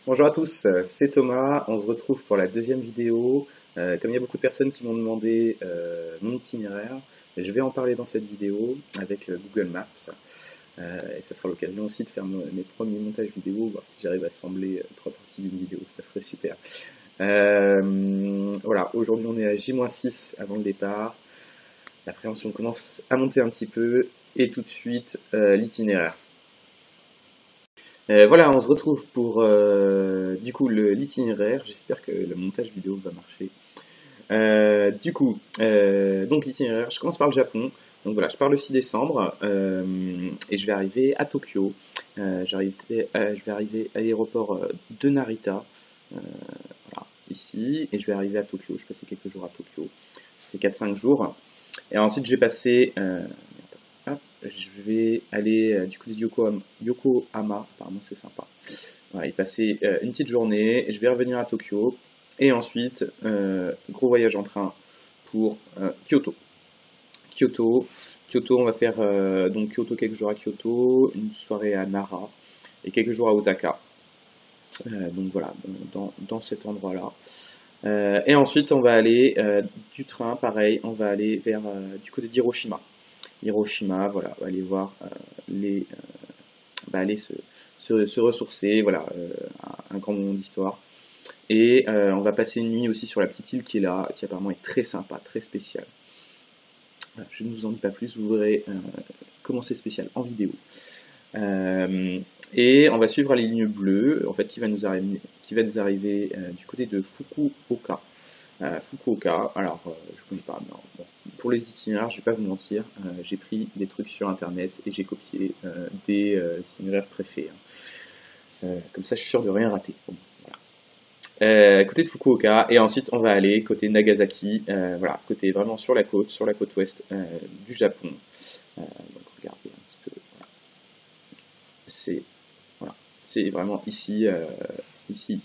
Bonjour à tous, c'est Thomas, on se retrouve pour la deuxième vidéo. Comme il y a beaucoup de personnes qui m'ont demandé mon itinéraire, je vais en parler dans cette vidéo avec Google Maps. Et ça sera l'occasion aussi de faire mes premiers montages vidéo, voir si j'arrive à assembler trois parties d'une vidéo, ça serait super. Voilà, aujourd'hui on est à J-6 avant le départ. L'appréhension commence à monter un petit peu et tout de suite l'itinéraire. Voilà, on se retrouve pour du coup l'itinéraire. J'espère que le montage vidéo va marcher. Donc l'itinéraire, je commence par le Japon. Donc voilà, je pars le 6 décembre et je vais arriver à Tokyo. Je vais arriver à l'aéroport de Narita, voilà, ici, et je vais arriver à Tokyo. Je vais passer quelques jours à Tokyo. C'est 4-5 jours. Et ensuite, je vais passer hop, je vais aller du côté de Yokohama, apparemment c'est sympa. Voilà, y passer une petite journée, je vais revenir à Tokyo, et ensuite, gros voyage en train pour Kyoto. Kyoto, on va faire donc Kyoto, quelques jours à Kyoto, une soirée à Nara, et quelques jours à Osaka. Donc voilà, dans cet endroit-là. Et ensuite, on va aller du train, pareil, on va aller vers du côté d'Hiroshima. Hiroshima, voilà, on va aller voir aller se ressourcer, voilà, un grand moment d'histoire. Et on va passer une nuit aussi sur la petite île qui est là, qui apparemment est très sympa, très spéciale. Voilà, je ne vous en dis pas plus, vous verrez comment c'est spécial en vidéo. Et on va suivre les lignes bleues, en fait, qui va nous arriver du côté de Fukuoka. Fukuoka, alors je ne connais pas, non, bon. Pour les itinéraires, je vais pas vous mentir, j'ai pris des trucs sur internet et j'ai copié des itinéraires préfets. Comme ça, je suis sûr de rien rater. Bon, voilà. Côté de Fukuoka, et ensuite on va aller côté Nagasaki, voilà, côté vraiment sur la côte ouest du Japon. Donc regardez un petit peu, voilà. Voilà, c'est vraiment ici, ici.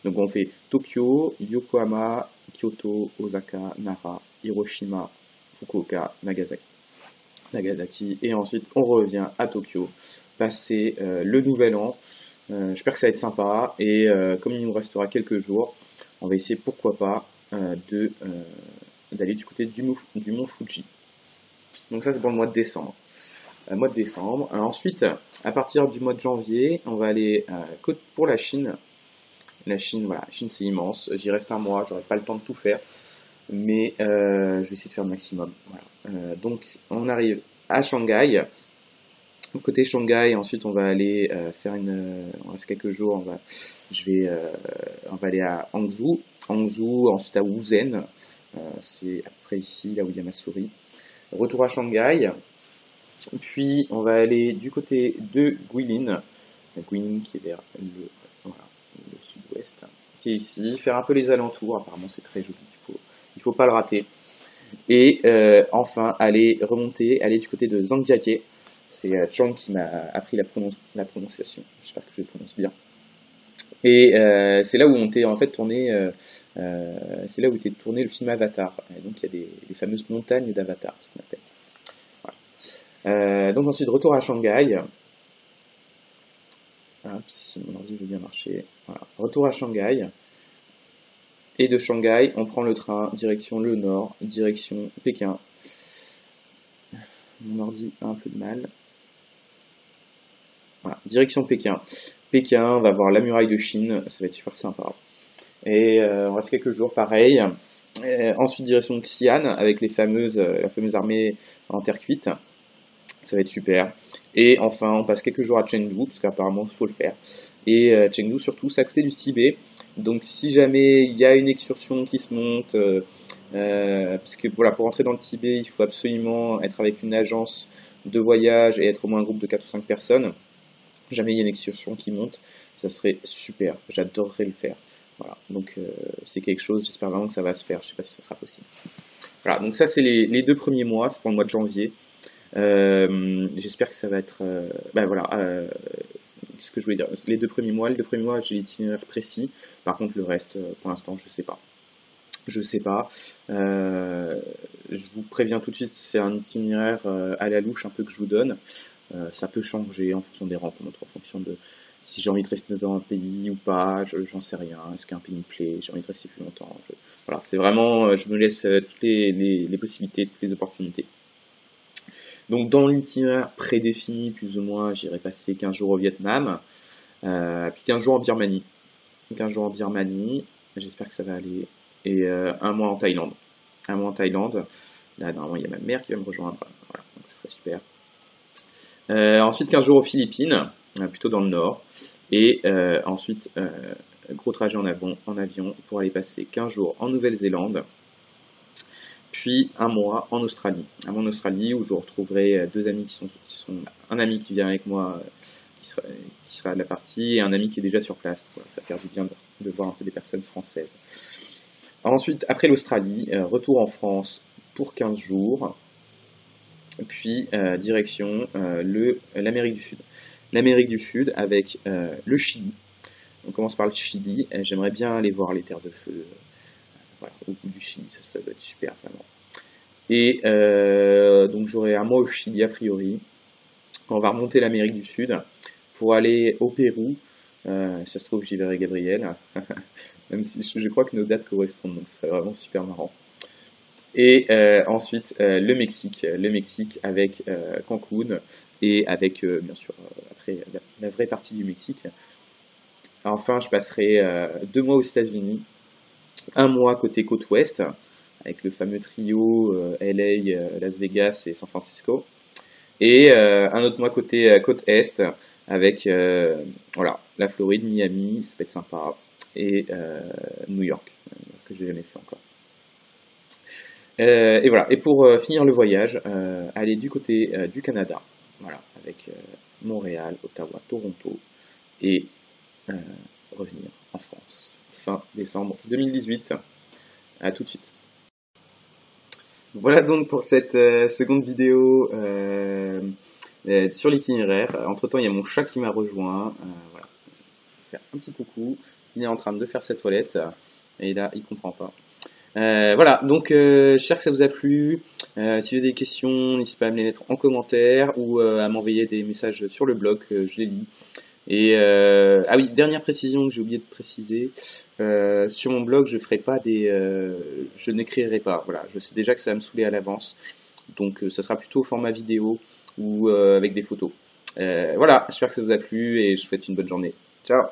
Donc on fait Tokyo, Yokohama, Kyoto, Osaka, Nara, Hiroshima, Fukuoka, Nagasaki. Et ensuite on revient à Tokyo, passer le nouvel an. J'espère que ça va être sympa. Et comme il nous restera quelques jours, on va essayer pourquoi pas d'aller du côté du mont Fuji. Donc ça c'est pour le mois de décembre. Ensuite, à partir du mois de janvier, on va aller pour la Chine. La Chine, voilà, la Chine c'est immense. J'y reste un mois, j'aurai pas le temps de tout faire, mais je vais essayer de faire le maximum. Voilà. Donc on arrive à Shanghai. Côté Shanghai, ensuite on va aller on reste quelques jours. On va aller à Hangzhou, ensuite à Wuzhen. C'est à peu près ici, là où il y a ma souris. Retour à Shanghai. Puis on va aller du côté de Guilin. Guilin qui est vers le sud-ouest, qui est ici, faire un peu les alentours, apparemment c'est très joli, il faut pas le rater. Et enfin aller du côté de Zhangjiakou, c'est Chang qui m'a appris la prononciation, j'espère que je le prononce bien. Et c'est là où on était en fait tourné, c'est là où était tourné le film Avatar, et donc il y a les fameuses montagnes d'Avatar, ce qu'on appelle. Voilà. Donc ensuite retour à Shanghai. Hop, si mon ordi veut bien marcher. Voilà. Retour à Shanghai. Et de Shanghai, on prend le train, direction le nord, direction Pékin. Mon ordi a un peu de mal. Voilà, direction Pékin. Pékin, on va voir la muraille de Chine, ça va être super sympa. Et on reste quelques jours, pareil. Ensuite, direction Xi'an, avec la fameuse armée en terre cuite. Ça va être super. Et enfin, on passe quelques jours à Chengdu, parce qu'apparemment, il faut le faire. Et Chengdu, surtout, c'est à côté du Tibet. Donc, si jamais il y a une excursion qui se monte, parce que voilà, pour entrer dans le Tibet, il faut absolument être avec une agence de voyage et être au moins un groupe de 4 ou 5 personnes. Jamais il y a une excursion qui monte, ça serait super. J'adorerais le faire. Voilà, donc c'est quelque chose, j'espère vraiment que ça va se faire. Je sais pas si ça sera possible. Voilà, donc ça, c'est les 2 premiers mois, c'est pour le mois de janvier. J'espère que ça va être voilà, ce que je voulais dire, les 2 premiers mois, j'ai l'itinéraire précis, par contre le reste pour l'instant je sais pas, je vous préviens tout de suite, c'est un itinéraire à la louche un peu que je vous donne, ça peut changer en fonction des rencontres, en fonction si j'ai envie de rester dans un pays ou pas, j'en sais rien. Est-ce qu'un pays me plaît? J'ai envie de rester plus longtemps. Voilà, c'est vraiment, je me laisse toutes les possibilités, toutes les opportunités. Donc dans l'itinéraire prédéfini, plus ou moins, j'irai passer 15 jours au Vietnam, puis 15 jours en Birmanie. 15 jours en Birmanie, j'espère que ça va aller, et un mois en Thaïlande. Un mois en Thaïlande. Là, normalement, il y a ma mère qui va me rejoindre. Voilà, donc ce serait super. Ensuite, 15 jours aux Philippines, plutôt dans le nord. Et ensuite, gros trajet en avion pour aller passer 15 jours en Nouvelle-Zélande. Puis un mois en Australie. Un mois en Australie où je retrouverai deux amis qui sont un ami qui vient avec moi, qui sera de la partie, et un ami qui est déjà sur place. Voilà, ça va faire du bien de voir un peu des personnes françaises. Ensuite, après l'Australie, retour en France pour 15 jours, puis direction l'Amérique du Sud. L'Amérique du Sud avec le Chili. On commence par le Chili. J'aimerais bien aller voir les terres de feu. Voilà, au bout du Chili, ça doit être super vraiment. Et donc j'aurai un mois au Chili a priori. On va remonter l'Amérique du Sud pour aller au Pérou. Ça se trouve, j'y verrai Gabriel. Même si je crois que nos dates correspondent, donc ce serait vraiment super marrant. Et ensuite le Mexique avec Cancun et avec bien sûr après la vraie partie du Mexique. Enfin, je passerai 2 mois aux États-Unis, un mois côté côte ouest avec le fameux trio LA, Las Vegas et San Francisco, et un autre mois côté côte est avec voilà, la Floride, Miami, ça peut être sympa, et New York que j'ai jamais fait encore. Et voilà. Et pour finir le voyage, aller du côté du Canada, voilà, avec Montréal, Ottawa, Toronto, et revenir en France fin décembre 2018. À tout de suite. Voilà donc pour cette seconde vidéo sur l'itinéraire. Entre temps, il y a mon chat qui m'a rejoint. Voilà. Faire un petit coucou. Il est en train de faire sa toilette et là, il comprend pas. Voilà, donc j'espère que ça vous a plu. Si vous avez des questions, n'hésitez pas à me les mettre en commentaire ou à m'envoyer des messages sur le blog, je les lis. Et ah oui, dernière précision que j'ai oublié de préciser, sur mon blog je ferai pas je n'écrirai pas. Voilà, je sais déjà que ça va me saouler à l'avance, donc ça sera plutôt au format vidéo ou avec des photos. Voilà, j'espère que ça vous a plu et je vous souhaite une bonne journée. Ciao.